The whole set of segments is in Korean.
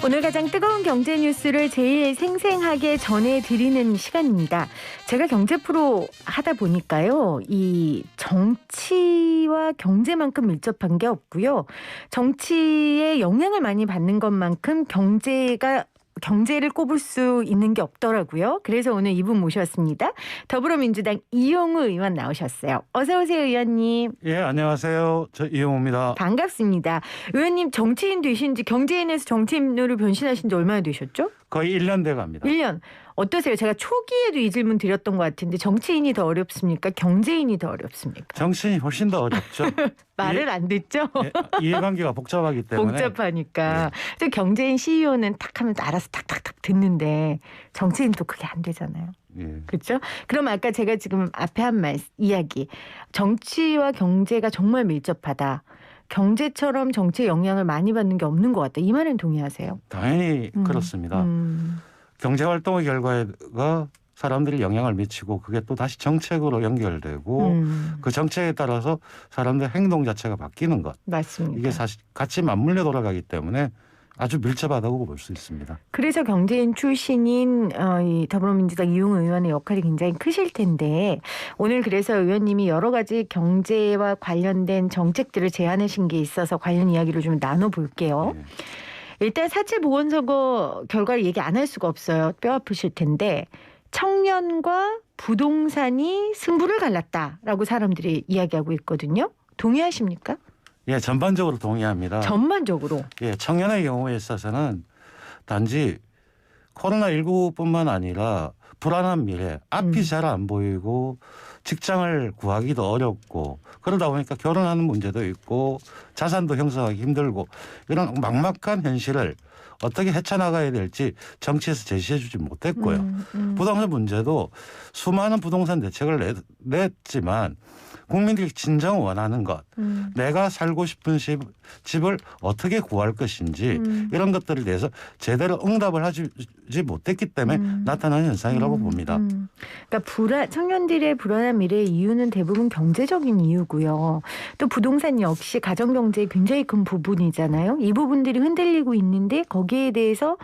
오늘 가장 뜨거운 경제 뉴스를 제일 생생하게 전해드리는 시간입니다. 제가 경제 프로 하다 보니까요. 이 정치와 경제만큼 밀접한 게 없고요. 정치에 영향을 많이 받는 것만큼 경제를 꼽을 수 있는 게 없더라고요. 그래서 오늘 이분 모셨습니다. 더불어민주당 이용우 의원 나오셨어요. 어서 오세요, 의원님. 예, 안녕하세요. 저 이용우입니다. 반갑습니다. 의원님 정치인 되신 지 경제인에서 정치인으로 변신하신 지 얼마나 되셨죠? 거의 1년 돼 갑니다. 1년. 어떠세요? 제가 초기에도 이 질문 드렸던 것 같은데 정치인이 더 어렵습니까? 경제인이 더 어렵습니까? 정치인이 훨씬 더 어렵죠. 말을 안 듣죠? 예, 이해관계가 복잡하기 때문에. 복잡하니까. 또 경제인 CEO는 탁 하면 알아서 탁탁탁 듣는데 정치인은 또 그게 안 되잖아요. 예. 그렇죠? 그럼 아까 제가 지금 앞에 한 이야기. 정치와 경제가 정말 밀접하다. 경제처럼 정치에 영향을 많이 받는 게 없는 것 같다. 이 말은 동의하세요? 당연히 그렇습니다. 경제활동의 결과가 사람들이 영향을 미치고 그게 또 다시 정책으로 연결되고 그 정책에 따라서 사람들의 행동 자체가 바뀌는 것. 맞습니다. 이게 사실 같이 맞물려 돌아가기 때문에 아주 밀접하다고 볼 수 있습니다. 그래서 경제인 출신인 이 더불어민주당 이용우 의원의 역할이 굉장히 크실 텐데 오늘 그래서 의원님이 여러 가지 경제와 관련된 정책들을 제안하신 게 있어서 관련 이야기를 좀 나눠볼게요. 네. 일단 4.7 보궐선거 결과를 얘기 안 할 수가 없어요. 뼈 아프실 텐데 청년과 부동산이 승부를 갈랐다라고 사람들이 이야기하고 있거든요. 동의하십니까? 예, 전반적으로 동의합니다. 전반적으로. 예, 청년의 경우에 있어서는 단지 코로나19뿐만 아니라 불안한 미래, 앞이 잘 안 보이고 직장을 구하기도 어렵고 그러다 보니까 결혼하는 문제도 있고 자산도 형성하기 힘들고 이런 막막한 현실을 어떻게 헤쳐나가야 될지 정치에서 제시해 주지 못했고요. 부동산 문제도 수많은 부동산 대책을 냈지만 국민들이 진정 원하는 것, 내가 살고 싶은 집을 어떻게 구할 것인지 이런 것들에 대해서 제대로 응답을 하지 못했기 때문에 나타나는 현상이라고 봅니다. 그러니까 청년들의 불안한 미래의 이유는 대부분 경제적인 이유고요. 또 부동산 역시 가정경제의 굉장히 큰 부분이잖아요. 이 부분들이 흔들리고 있는데 거기에 대해서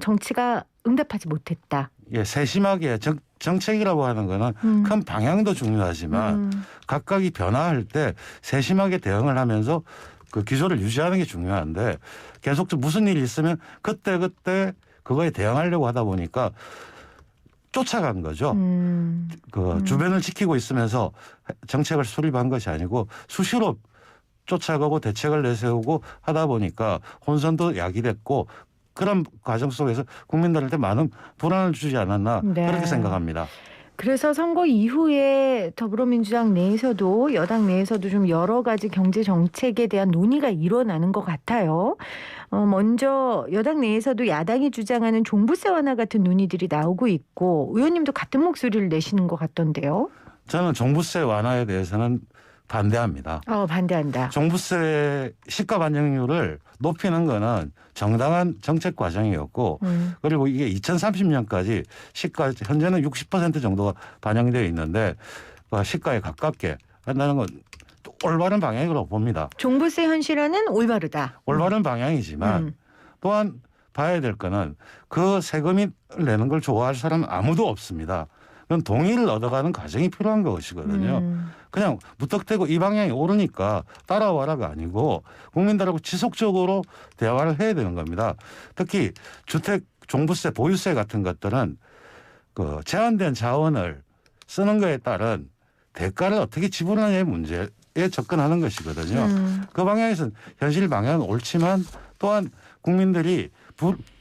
정치가 응답하지 못했다. 예, 세심하게 정책이라고 하는 거는 큰 방향도 중요하지만 각각이 변화할 때 세심하게 대응을 하면서 그 기조를 유지하는 게 중요한데 계속 무슨 일이 있으면 그때 그거에 대응하려고 하다 보니까 쫓아간 거죠. 주변을 지키고 있으면서 정책을 수립한 것이 아니고 수시로 쫓아가고 대책을 내세우고 하다 보니까 혼선도 야기됐고 그런 과정 속에서 국민들한테 많은 불안을 주지 않았나 네. 그렇게 생각합니다. 그래서 선거 이후에 더불어민주당 내에서도 여당 내에서도 좀 여러 가지 경제 정책에 대한 논의가 일어나는 것 같아요. 먼저 여당 내에서도 야당이 주장하는 종부세 완화 같은 논의들이 나오고 있고 의원님도 같은 목소리를 내시는 것 같던데요. 저는 종부세 완화에 대해서는 반대합니다. 반대한다. 종부세 시가 반영률을 높이는 거는 정당한 정책 과정이었고 그리고 이게 2030년까지 시가 현재는 60% 정도가 반영되어 있는데 시가에 가깝게 한다는 건 올바른 방향이라고 봅니다. 종부세 현실화는 올바르다. 올바른 방향이지만 또한 봐야 될 거는 그 세금이 내는 걸 좋아할 사람은 아무도 없습니다. 그건 동의를 얻어가는 과정이 필요한 것이거든요. 그냥 무턱대고 이 방향이 옳으니까 따라와라가 아니고 국민들하고 지속적으로 대화를 해야 되는 겁니다. 특히 주택 종부세, 보유세 같은 것들은 그 제한된 자원을 쓰는 것에 따른 대가를 어떻게 지불하느냐의 문제에 접근하는 것이거든요. 그 방향에서는 현실 방향은 옳지만 또한 국민들이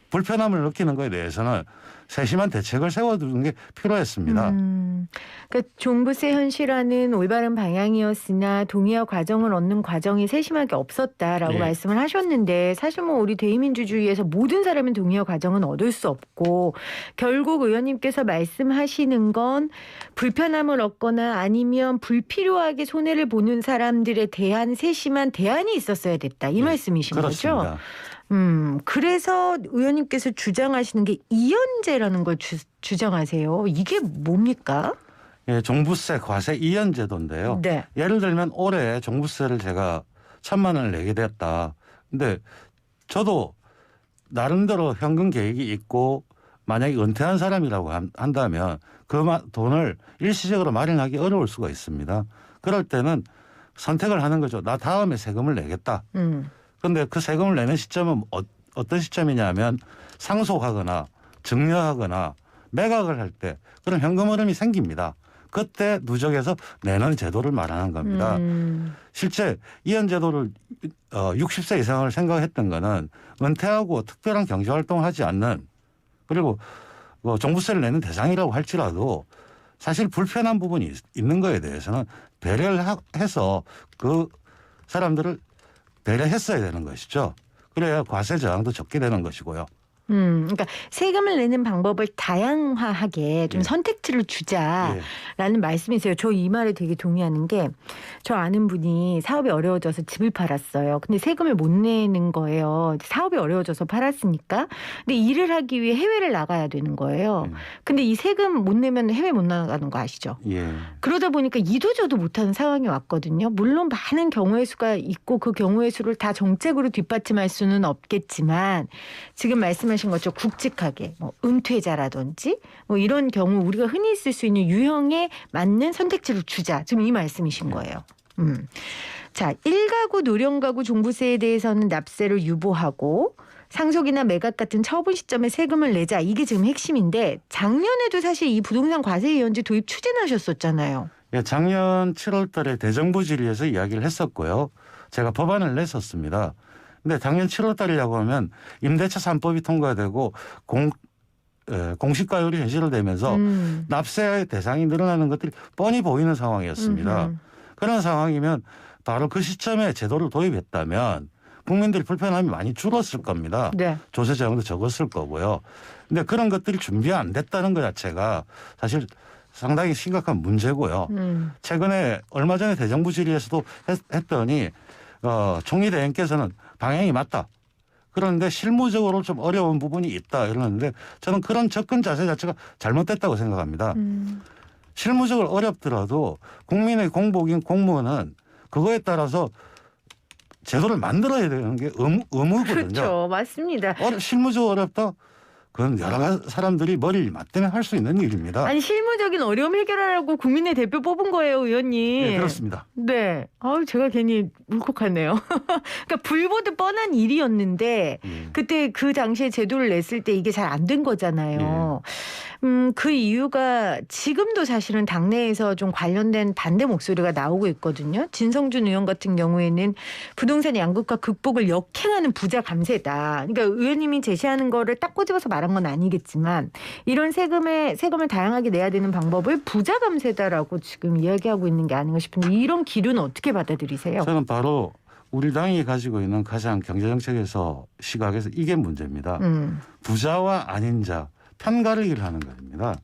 불편함을 느끼는 것에 대해서는 세심한 대책을 세워두는 게 필요했습니다. 그러니까 종부세 현실화는 올바른 방향이었으나 동의와 과정을 얻는 과정이 세심하게 없었다라고 말씀을 하셨는데 사실 우리 대의민주주의에서 모든 사람은 동의와 과정은 얻을 수 없고 결국 의원님께서 말씀하시는 건 불편함을 얻거나 아니면 불필요하게 손해를 보는 사람들에 대한 세심한 대안이 있었어야 됐다. 이 말씀이신 그렇습니다. 거죠? 그래서 의원님께서 주장하시는 게 이연제라는 걸 주장하세요. 이게 뭡니까? 예, 종부세 과세 이연 제도인데요. 네. 예를 들면 올해 종부세를 제가 1,000만 원을 내게 됐다. 근데 저도 나름대로 현금 계획이 있고 만약에 은퇴한 사람이라고 한다면 그 돈을 일시적으로 마련하기 어려울 수가 있습니다. 그럴 때는 선택을 하는 거죠. 나 다음에 세금을 내겠다. 그런데 그 세금을 내는 시점은 어떤 시점이냐면 상속하거나 증여하거나 매각을 할 때 그런 현금 흐름이 생깁니다. 그때 누적해서 내는 제도를 말하는 겁니다. 실제 이런 제도를 60세 이상을 생각했던 거는 은퇴하고 특별한 경제활동을 하지 않는 그리고 종부세를 내는 대상이라고 할지라도 사실 불편한 부분이 있는 거에 대해서는 배려를 해서 그 사람들을 배려했어야 되는 것이죠. 그래야 과세 저항도 적게 되는 것이고요. 그러니까 세금을 내는 방법을 다양화하게 좀 예. 선택지를 주자라는 예. 말씀이세요. 저 이 말에 되게 동의하는 게 저 아는 분이 사업이 어려워져서 집을 팔았어요. 근데 세금을 못 내는 거예요. 사업이 어려워져서 팔았으니까. 근데 일을 하기 위해 해외를 나가야 되는 거예요. 근데 이 세금 못 내면 해외 못 나가는 거 아시죠? 예. 그러다 보니까 이도저도 못하는 상황이 왔거든요. 물론 많은 경우의 수가 있고 그 경우의 수를 다 정책으로 뒷받침할 수는 없겠지만 지금 말씀하신 것처럼 굵직하게 뭐 은퇴자라든지 뭐 이런 경우 우리가 흔히 쓸 수 있는 유형에 맞는 선택지를 주자. 지금 이 말씀이신 거예요. 자, 1가구 노령가구 종부세에 대해서는 납세를 유보하고 상속이나 매각 같은 처분 시점에 세금을 내자. 이게 지금 핵심인데 작년에도 사실 이 부동산 과세이연제 도입 추진하셨었잖아요. 예, 작년 7월 달에 대정부 질의에서 이야기를 했었고요. 제가 법안을 냈었습니다. 근데 작년 7월 달이라고 하면 임대차 3법이 통과되고 공시가율이 현실화되면서 납세 대상이 늘어나는 것들이 뻔히 보이는 상황이었습니다. 그런 상황이면 바로 그 시점에 제도를 도입했다면 국민들이 불편함이 많이 줄었을 겁니다. 네. 조세 저항도 적었을 거고요. 근데 그런 것들이 준비 안 됐다는 것 자체가 사실 상당히 심각한 문제고요. 최근에 얼마 전에 대정부 질의에서도 했더니 총리 대행께서는 방향이 맞다. 그런데 실무적으로 좀 어려운 부분이 있다 이러는데 저는 그런 접근 자세 자체가 잘못됐다고 생각합니다. 실무적으로 어렵더라도 국민의 공복인 공무원은 그거에 따라서 제도를 만들어야 되는 게 의무거든요. 그렇죠. 맞습니다. 실무적으로 어렵다? 그건 여러 사람들이 머리를 맞대면 할 수 있는 일입니다. 아니 실무적인 어려움 해결하라고 국민의 대표 뽑은 거예요, 의원님. 네, 그렇습니다. 네. 제가 괜히 울컥하네요. 그러니까 불보듯 뻔한 일이었는데 그때 그 당시에 제도를 냈을 때 이게 잘 안 된 거잖아요. 그 이유가 지금도 사실은 당내에서 좀 관련된 반대 목소리가 나오고 있거든요. 진성준 의원 같은 경우에는 부동산 양극화 극복을 역행하는 부자 감세다. 그러니까 의원님이 제시하는 거를 딱 꼬집어서 말한 건 아니겠지만 이런 세금을 다양하게 내야 되는 방법을 부자 감세다라고 지금 이야기하고 있는 게 아닌가 싶은데 이런 기류는 어떻게 받아들이세요? 저는 바로 우리 당이 가지고 있는 가장 경제정책에서 시각에서 이게 문제입니다. 부자와 아닌 자 편가르기를 하는 겁니다.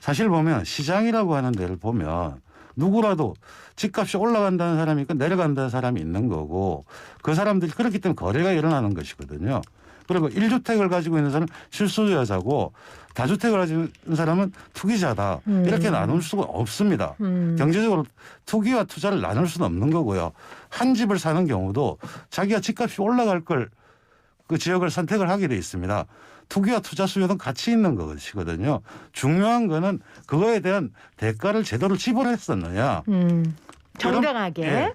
사실 보면 시장이라고 하는 데를 보면 누구라도 집값이 올라간다는 사람이 있고 내려간다는 사람이 있는 거고 그 사람들이 그렇기 때문에 거래가 일어나는 것이거든요. 그리고 1주택을 가지고 있는 사람은 실소유자고 다주택을 가지고 있는 사람은 투기자다. 이렇게 나눌 수가 없습니다. 경제적으로 투기와 투자를 나눌 수는 없는 거고요. 한 집을 사는 경우도 자기가 집값이 올라갈 걸 그 지역을 선택을 하게 돼 있습니다. 투기와 투자 수요는 같이 있는 것이거든요. 중요한 거는 그거에 대한 대가를 제대로 지불했었느냐. 정당하게. 예,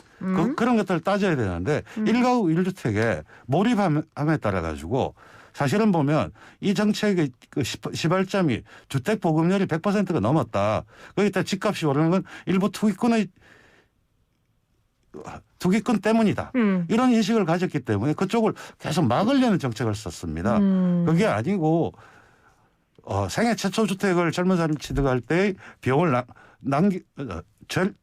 그런 것들을 따져야 되는데 1가구 1주택에 몰입함에 따라 가지고 사실은 보면 이 정책의 그 시발점이 주택 보급률이 100%가 넘었다. 거기다 집값이 오르는 건 일부 투기꾼 때문이다. 이런 인식을 가졌기 때문에 그쪽을 계속 막으려는 정책을 썼습니다. 그게 아니고 생애 최초 주택을 젊은 사람이 취득할 때 비용을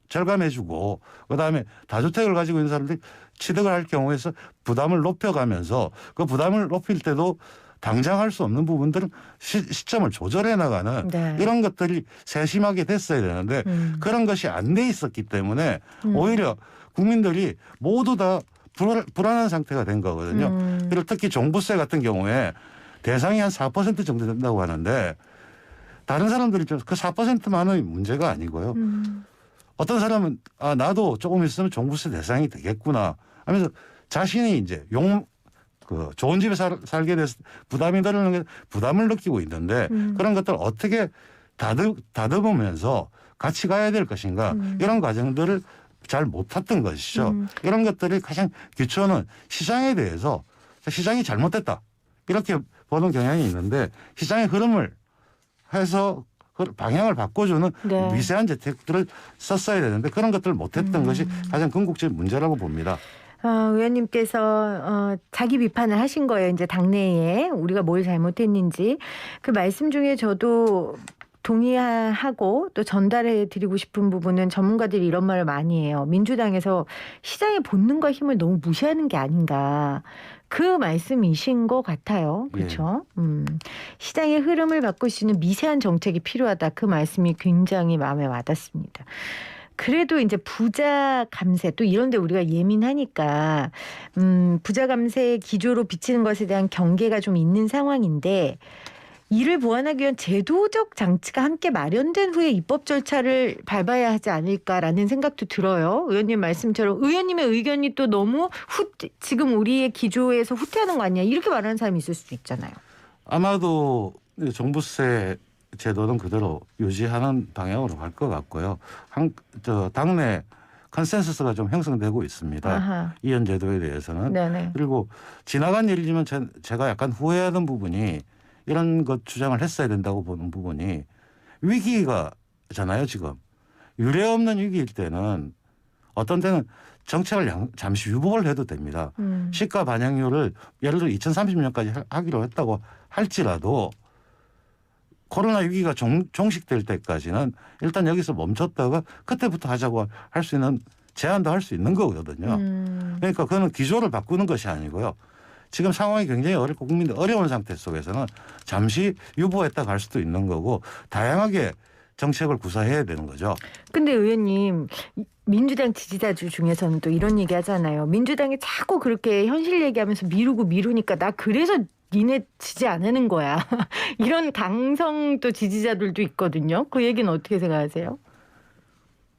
절감해주고 그다음에 다주택을 가지고 있는 사람들이 취득을 할 경우에서 부담을 높여가면서 그 부담을 높일 때도 당장 할 수 없는 부분들은 시점을 조절해 나가는 네. 이런 것들이 세심하게 됐어야 되는데 그런 것이 안 돼 있었기 때문에 오히려 국민들이 모두 다 불안한 상태가 된 거거든요. 그리고 특히 종부세 같은 경우에 대상이 한 4% 정도 된다고 하는데 다른 사람들이 그 4%만의 문제가 아니고요. 어떤 사람은 나도 조금 있으면 종부세 대상이 되겠구나 하면서 자신이 이제 그 좋은 집에 살게 돼서 부담이 드는 게 부담을 느끼고 있는데 그런 것들 어떻게 다듬으면서 같이 가야 될 것인가 이런 과정들을 잘 못했던 것이죠. 이런 것들이 가장 기초는 시장에 대해서 시장이 잘못됐다 이렇게 보는 경향이 있는데 시장의 흐름을 해서 방향을 바꿔주는 네. 미세한 재택들을 썼어야 되는데 그런 것들을 못했던 것이 가장 궁극적인 문제라고 봅니다. 의원님께서 자기 비판을 하신 거예요. 이제 당내에 우리가 뭘 잘못했는지. 그 말씀 중에 저도 동의하고 또 전달해 드리고 싶은 부분은 전문가들이 이런 말을 많이 해요. 민주당에서 시장의 본능과 힘을 너무 무시하는 게 아닌가. 그 말씀이신 것 같아요. 그렇죠? 시장의 흐름을 바꿀 수 있는 미세한 정책이 필요하다. 그 말씀이 굉장히 마음에 와닿습니다. 그래도 이제 부자 감세 또 이런 데 우리가 예민하니까 부자 감세 기조로 비치는 것에 대한 경계가 좀 있는 상황인데 이를 보완하기 위한 제도적 장치가 함께 마련된 후에 입법 절차를 밟아야 하지 않을까라는 생각도 들어요. 의원님 말씀처럼 의원님의 의견이 또 너무 지금 우리의 기조에서 후퇴하는 거 아니야 이렇게 말하는 사람이 있을 수도 있잖아요. 아마도 종부세 제도는 그대로 유지하는 방향으로 갈 것 같고요. 당내 컨센서스가 좀 형성되고 있습니다. 아하. 이현 제도에 대해서는. 네네. 그리고 지나간 일이지만 제가 약간 후회하는 부분이 이런 것 주장을 했어야 된다고 보는 부분이 위기가잖아요. 지금. 유례없는 위기일 때는 어떤 때는 정책을 잠시 유보를 해도 됩니다. 시가 반영률을 예를 들어 2030년까지 하기로 했다고 할지라도 코로나 위기가 종식될 때까지는 일단 여기서 멈췄다가 그때부터 하자고 할 수 있는 제한도 할 수 있는 거거든요. 그러니까 그거는 기조를 바꾸는 것이 아니고요. 지금 상황이 굉장히 어렵고 국민들 어려운 상태 속에서는 잠시 유보했다 갈 수도 있는 거고 다양하게 정책을 구사해야 되는 거죠. 근데 의원님 민주당 지지자들 중에서는 또 이런 얘기 하잖아요. 민주당이 자꾸 그렇게 현실 얘기하면서 미루니까 나 그래서 니네 지지 안 하는 거야. 이런 강성 또 지지자들도 있거든요. 그 얘기는 어떻게 생각하세요?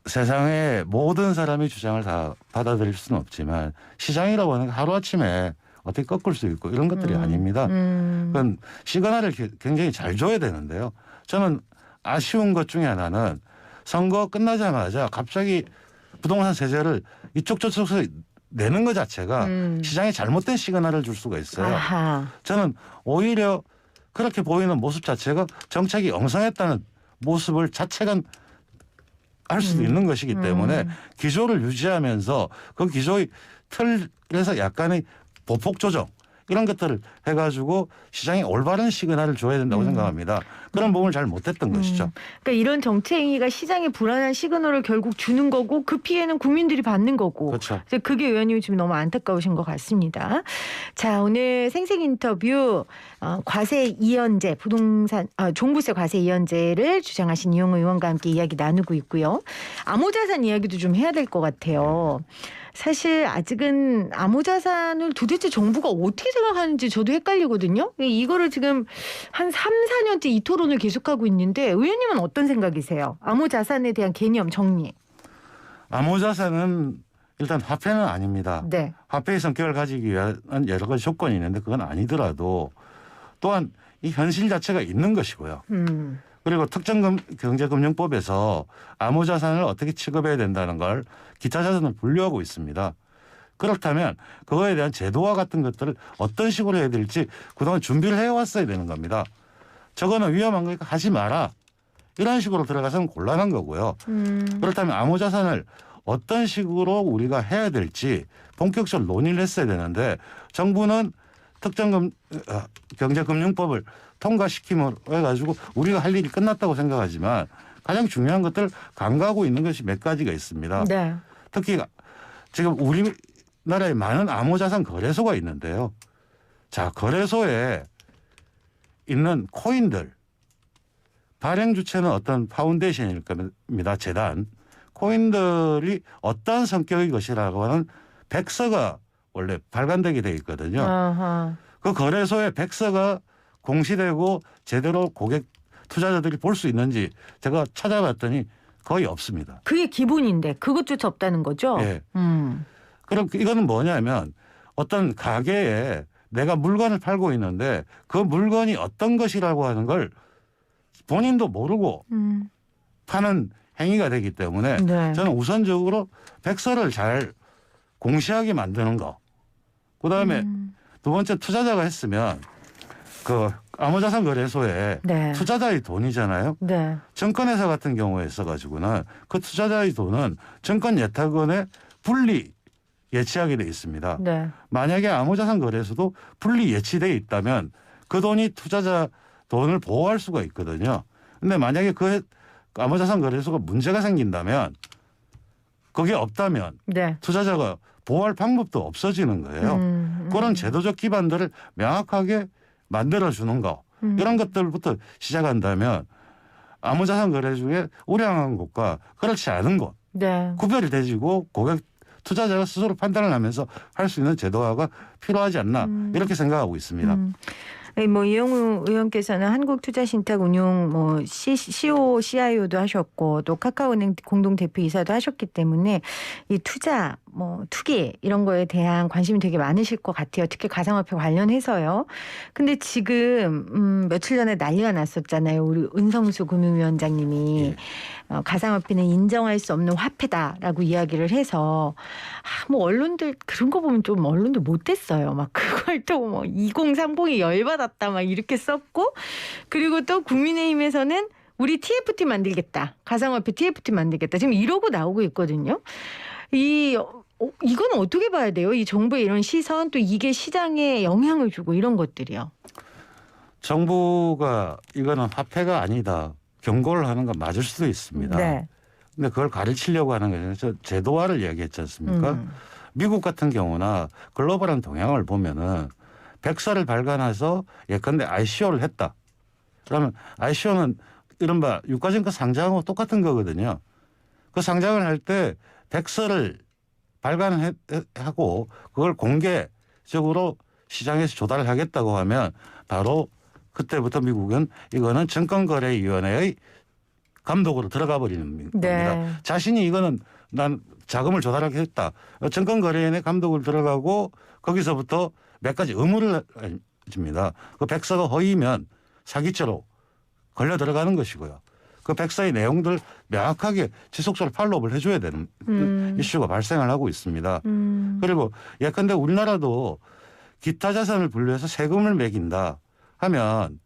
세상에 모든 사람이 주장을 다 받아들일 수는 없지만 시장이라고 하는 게 하루아침에 어떻게 꺾을 수 있고 이런 것들이 아닙니다. 그건 시그널을 굉장히 잘 줘야 되는데요. 저는 아쉬운 것 중에 하나는 선거 끝나자마자 갑자기 부동산 세제를 이쪽 저쪽에서 내는 것 자체가 시장에 잘못된 시그널을 줄 수가 있어요. 아하. 저는 오히려 그렇게 보이는 모습 자체가 정책이 엉성했다는 모습을 자체가 할 수도 있는 것이기 때문에 기조를 유지하면서 그 기조의 틀에서 약간의 보폭 조정 이런 것들을 해가지고 시장에 올바른 시그널을 줘야 된다고 생각합니다. 그런 부분을 잘 못했던 것이죠. 그러니까 이런 정책이가 시장에 불안한 시그널을 결국 주는 거고 그 피해는 국민들이 받는 거고. 그렇죠. 그게 의원님이 지금 너무 안타까우신 것 같습니다. 자, 오늘 생생 인터뷰 과세 이연제 부동산 종부세 과세 이연제를 주장하신 이용호 의원과 함께 이야기 나누고 있고요. 암호자산 이야기도 좀 해야 될 것 같아요. 사실 아직은 암호자산을 도대체 정부가 어떻게 생각하는지 저도 헷갈리거든요. 이거를 지금 한 3, 4년째 이 토론을 계속하고 있는데 의원님은 어떤 생각이세요? 암호자산에 대한 개념 정리. 암호자산은 일단 화폐는 아닙니다. 네. 화폐의 성격을 가지기 위한 여러 가지 조건이 있는데 그건 아니더라도 또한 이 현실 자체가 있는 것이고요. 그리고 특정경제금융법에서 암호자산을 어떻게 취급해야 된다는 걸 기타자산을 분류하고 있습니다. 그렇다면 그거에 대한 제도화 같은 것들을 어떤 식으로 해야 될지 그동안 준비를 해왔어야 되는 겁니다. 저거는 위험한 거니까 하지 마라. 이런 식으로 들어가서는 곤란한 거고요. 그렇다면 암호자산을 어떤 식으로 우리가 해야 될지 본격적으로 논의를 했어야 되는데 정부는 특정경제금융법을 통과시킴으로 해가지고 우리가 할 일이 끝났다고 생각하지만 가장 중요한 것들을 간과하고 있는 것이 몇 가지가 있습니다. 네. 특히 지금 우리나라에 많은 암호자산 거래소가 있는데요. 자, 거래소에 있는 코인들 발행 주체는 어떤 파운데이션일 겁니다. 재단. 코인들이 어떤 성격의 것이라고 하는 백서가 원래 발간되게 돼 있거든요. 아하. 그 거래소에 백서가 공시되고 제대로 고객 투자자들이 볼 수 있는지 제가 찾아봤더니 거의 없습니다. 그게 기본인데 그것조차 없다는 거죠? 예. 그럼 이거는 뭐냐면 어떤 가게에 내가 물건을 팔고 있는데 그 물건이 어떤 것이라고 하는 걸 본인도 모르고 파는 행위가 되기 때문에 네. 저는 우선적으로 백서를 잘 공시하게 만드는 거. 그다음에 두 번째 투자자가 했으면 그 암호자산거래소에 네. 투자자의 돈이잖아요. 네. 증권회사 같은 경우에 있어가지고는 그 투자자의 돈은 증권예탁원에 분리 예치하게 돼 있습니다. 네. 만약에 암호자산거래소도 분리 예치돼 있다면 그 돈이 투자자 돈을 보호할 수가 있거든요. 근데 만약에 그 암호자산거래소가 문제가 생긴다면 그게 없다면 네. 투자자가 보호할 방법도 없어지는 거예요. 그런 제도적 기반들을 명확하게 만들어주는 거 이런 것들부터 시작한다면 암호자산거래소에 우량한 곳과 그렇지 않은 곳 네. 구별이 되지고 고객 투자자가 스스로 판단을 하면서 할 수 있는 제도화가 필요하지 않나 이렇게 생각하고 있습니다. 뭐 이영우 의원께서는 한국투자신탁 운용 뭐 CEO, CIO도 하셨고 또 카카오은행 공동 대표이사도 하셨기 때문에 이 투자, 뭐 투기 이런 거에 대한 관심이 되게 많으실 것 같아요. 특히 가상화폐 관련해서요. 근데 지금 며칠 전에 난리가 났었잖아요. 우리 은성수 금융위원장님이 가상화폐는 인정할 수 없는 화폐다라고 이야기를 해서 뭐 언론들 그런 거 보면 좀 언론들 못됐어요. 막 그걸 또 뭐 2030이 열받았다 막 이렇게 썼고 그리고 또 국민의힘에서는 우리 TFT 만들겠다. 가상화폐 TFT 만들겠다. 지금 이러고 나오고 있거든요. 이건 어떻게 봐야 돼요? 이 정부의 이런 시선 또 이게 시장에 영향을 주고 이런 것들이요. 정부가 이거는 화폐가 아니다. 경고를 하는 건 맞을 수도 있습니다. 네. 근데 그걸 가르치려고 하는 거는 저 제도화를 이야기했지 않습니까? 미국 같은 경우나 글로벌한 동향을 보면은 백서를 발간해서 예컨대 ICO를 했다. 그러면 ICO는 이른바 유가증권 상장하고 똑같은 거거든요. 그 상장을 할 때 백서를 발간하고 그걸 공개적으로 시장에서 조달을 하겠다고 하면 바로 그때부터 미국은 이거는 증권거래위원회의 감독으로 들어가 버리는 겁니다. 네. 자신이 이거는 난 자금을 조달하겠다. 증권거래위원회 감독을 들어가고 거기서부터 몇 가지 의무를 줍니다. 그 백서가 허위면 사기죄로 걸려 들어가는 것이고요. 그 백서의 내용들 명확하게 지속적으로 팔로우를 해줘야 되는 이슈가 발생을 하고 있습니다. 그리고 예컨대 우리나라도 기타 자산을 분류해서 세금을 매긴다 하면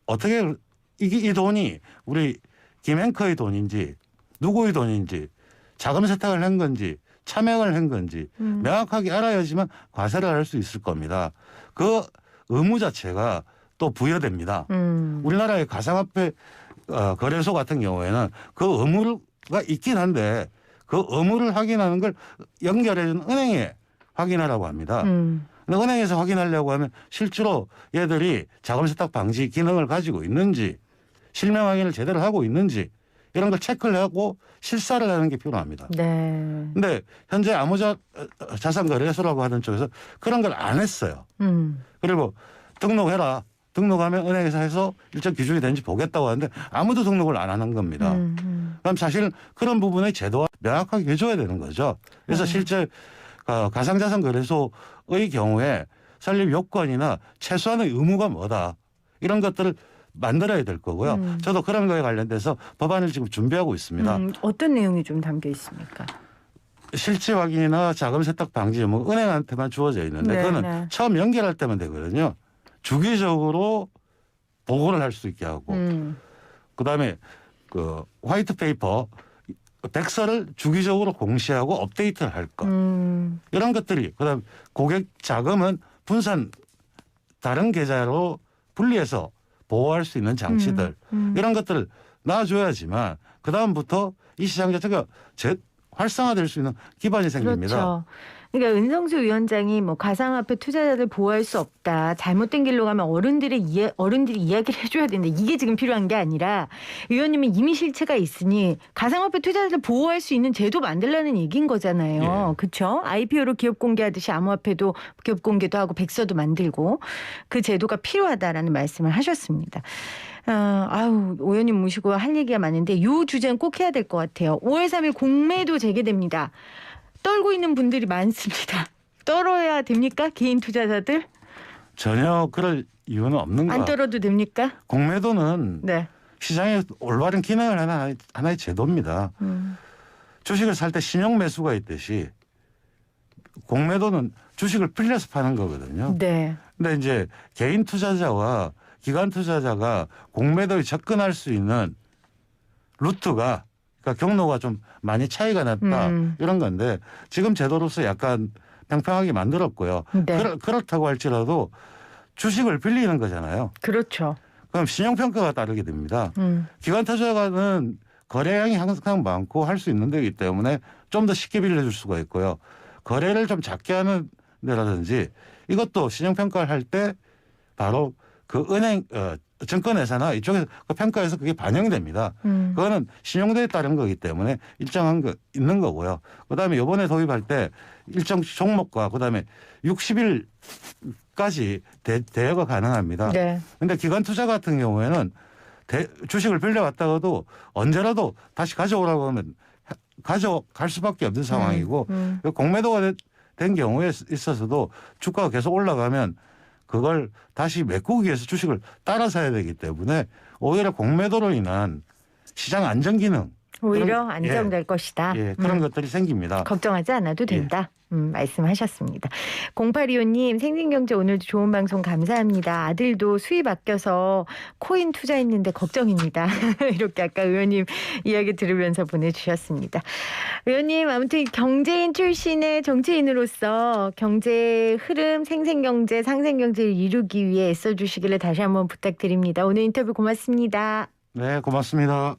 어떻게 이 돈이 우리 김앵커의 돈인지 누구의 돈인지 자금 세탁을 한 건지 차명을 한 건지 명확하게 알아야지만 과세를 할 수 있을 겁니다. 그 의무 자체가 또 부여됩니다. 우리나라의 가상화폐 거래소 같은 경우에는 그 의무가 있긴 한데 그 의무를 확인하는 걸 연결해준 은행에 확인하라고 합니다. 근데 은행에서 확인하려고 하면 실제로 얘들이 자금 세탁 방지 기능을 가지고 있는지 실명 확인을 제대로 하고 있는지 이런 걸 체크를 하고 실사를 하는 게 필요합니다. 네. 근데 현재 자산거래소라고 하는 쪽에서 그런 걸 안 했어요. 그리고 등록해라. 등록하면 은행에서 해서 일정 기준이 되는지 보겠다고 하는데 아무도 등록을 안 하는 겁니다. 그럼 사실 그런 부분의 제도화 명확하게 해줘야 되는 거죠. 그래서 실제 가상자산거래소의 경우에 설립 요건이나 최소한의 의무가 뭐다. 이런 것들을 만들어야 될 거고요. 저도 그런 거에 관련돼서 법안을 지금 준비하고 있습니다. 어떤 내용이 좀 담겨 있습니까? 실지 확인이나 자금 세탁 방지 뭐 은행한테만 주어져 있는데 네, 그거는 네. 처음 연결할 때만 되거든요. 주기적으로 보고를 할 수 있게 하고 그다음에 그 화이트 페이퍼 백서를 주기적으로 공시하고 업데이트를 할 것. 이런 것들이 그다음 고객 자금은 분산 다른 계좌로 분리해서 보호할 수 있는 장치들 이런 것들을 놔줘야지만 그다음부터 이 시장 자체가 활성화될 수 있는 기반이 생깁니다. 그렇죠. 그러니까 은성수 위원장이 뭐 가상화폐 투자자들 보호할 수 없다. 잘못된 길로 가면 어른들이 이야기를 해줘야 된다. 이게 지금 필요한 게 아니라 의원님은 이미 실체가 있으니 가상화폐 투자자들 보호할 수 있는 제도 만들라는 얘기인 거잖아요. 예. 그렇죠? IPO로 기업 공개하듯이 암호화폐도 기업 공개도 하고 백서도 만들고 그 제도가 필요하다라는 말씀을 하셨습니다. 오 의원님 모시고 할 얘기가 많은데 이 주제는 꼭 해야 될 것 같아요. 5월 3일 공매도 재개됩니다. 떨고 있는 분들이 많습니다. 떨어야 됩니까? 개인 투자자들? 전혀 그럴 이유는 없는 안 거. 떨어도 됩니까? 공매도는 네. 시장의 올바른 기능을 하나의 제도입니다. 주식을 살 때 신용 매수가 있듯이 공매도는 주식을 빌려서 파는 거거든요. 네. 근데 이제 개인 투자자와 기관 투자자가 공매도에 접근할 수 있는 루트가 그러니까 경로가 좀 많이 차이가 났다 이런 건데 지금 제도로서 약간 평평하게 만들었고요. 네. 그렇다고 할지라도 주식을 빌리는 거잖아요. 그렇죠. 그럼 신용평가가 따르게 됩니다. 기관 투자가는 거래량이 항상 많고 할 수 있는 데이기 때문에 좀 더 쉽게 빌려줄 수가 있고요. 거래를 좀 작게 하는 데라든지 이것도 신용평가를 할 때 바로 그 은행 증권회사나 이쪽에서 그 평가에서 그게 반영이 됩니다. 그거는 신용도에 따른 거기 때문에 일정한 거 있는 거고요. 그다음에 이번에 도입할 때 일정 종목과 그다음에 60일까지 대여가 가능합니다. 네. 근데 기관 투자 같은 경우에는 주식을 빌려왔다가도 언제라도 다시 가져오라고 하면 가져갈 수밖에 없는 상황이고 공매도가 된 경우에 있어서도 주가가 계속 올라가면 그걸 다시 메꾸기 위해서 주식을 따라 사야 되기 때문에 오히려 공매도로 인한 시장 안정 기능 오히려 안정될 것이다. 예, 그런 것들이 생깁니다. 걱정하지 않아도 된다. 말씀하셨습니다. 0825님 생생경제 오늘도 좋은 방송 감사합니다. 아들도 수입 아껴서 코인 투자했는데 걱정입니다. 이렇게 아까 의원님 이야기 들으면서 보내주셨습니다. 의원님 아무튼 경제인 출신의 정치인으로서 경제 흐름 생생경제 상생경제를 이루기 위해 애써주시기를 다시 한번 부탁드립니다. 오늘 인터뷰 고맙습니다. 네, 고맙습니다.